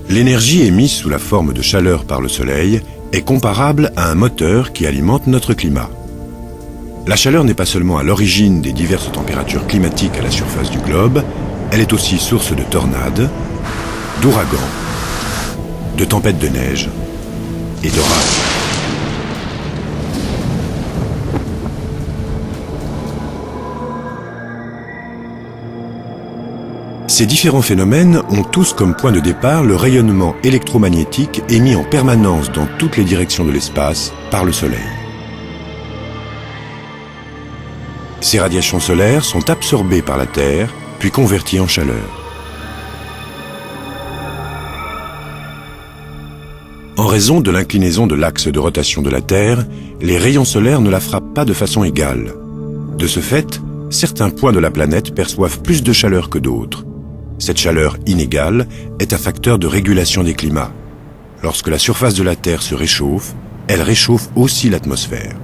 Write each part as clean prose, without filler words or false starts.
L'énergie émise sous la forme de chaleur par le Soleil est comparable à un moteur qui alimente notre climat. La chaleur n'est pas seulement à l'origine des diverses températures climatiques à la surface du globe, elle est aussi source de tornades, d'ouragans, de tempêtes de neige et d'orages. Ces différents phénomènes ont tous comme point de départ le rayonnement électromagnétique émis en permanence dans toutes les directions de l'espace par le Soleil. Ces radiations solaires sont absorbées par la Terre, puis converties en chaleur. En raison de l'inclinaison de l'axe de rotation de la Terre, les rayons solaires ne la frappent pas de façon égale. De ce fait, certains points de la planète perçoivent plus de chaleur que d'autres. Cette chaleur inégale est un facteur de régulation des climats. Lorsque la surface de la Terre se réchauffe, elle réchauffe aussi l'atmosphère.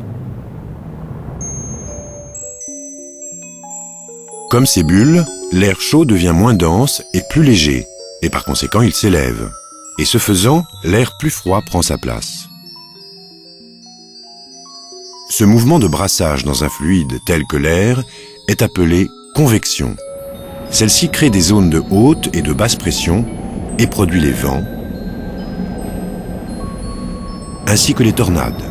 Comme ces bulles, l'air chaud devient moins dense et plus léger, et par conséquent il s'élève. Et ce faisant, l'air plus froid prend sa place. Ce mouvement de brassage dans un fluide tel que l'air est appelé convection. Celle-ci crée des zones de haute et de basse pression et produit les vents, ainsi que les tornades.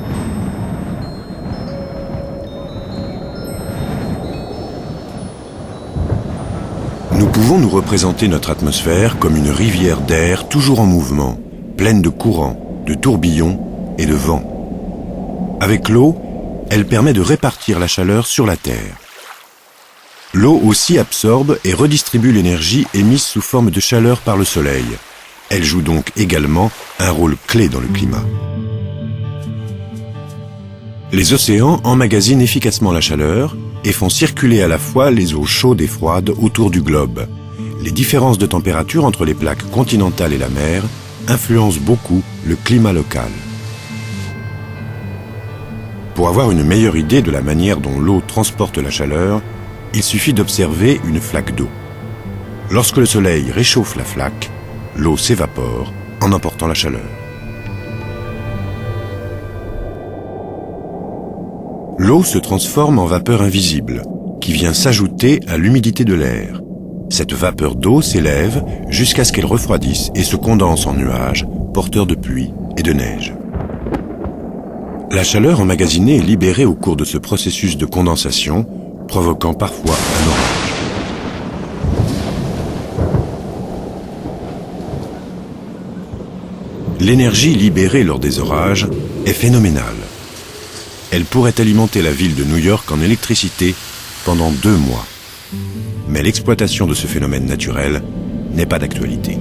Nous pouvons nous représenter notre atmosphère comme une rivière d'air toujours en mouvement, pleine de courants, de tourbillons et de vents. Avec l'eau, elle permet de répartir la chaleur sur la Terre. L'eau aussi absorbe et redistribue l'énergie émise sous forme de chaleur par le Soleil. Elle joue donc également un rôle clé dans le climat. Les océans emmagasinent efficacement la chaleur et font circuler à la fois les eaux chaudes et froides autour du globe. Les différences de température entre les plaques continentales et la mer influencent beaucoup le climat local. Pour avoir une meilleure idée de la manière dont l'eau transporte la chaleur, il suffit d'observer une flaque d'eau. Lorsque le soleil réchauffe la flaque, l'eau s'évapore en emportant la chaleur. L'eau se transforme en vapeur invisible, qui vient s'ajouter à l'humidité de l'air. Cette vapeur d'eau s'élève jusqu'à ce qu'elle refroidisse et se condense en nuages, porteurs de pluie et de neige. La chaleur emmagasinée est libérée au cours de ce processus de condensation, provoquant parfois un orage. L'énergie libérée lors des orages est phénoménale. Elle pourrait alimenter la ville de New York en électricité pendant 2 mois. Mais l'exploitation de ce phénomène naturel n'est pas d'actualité.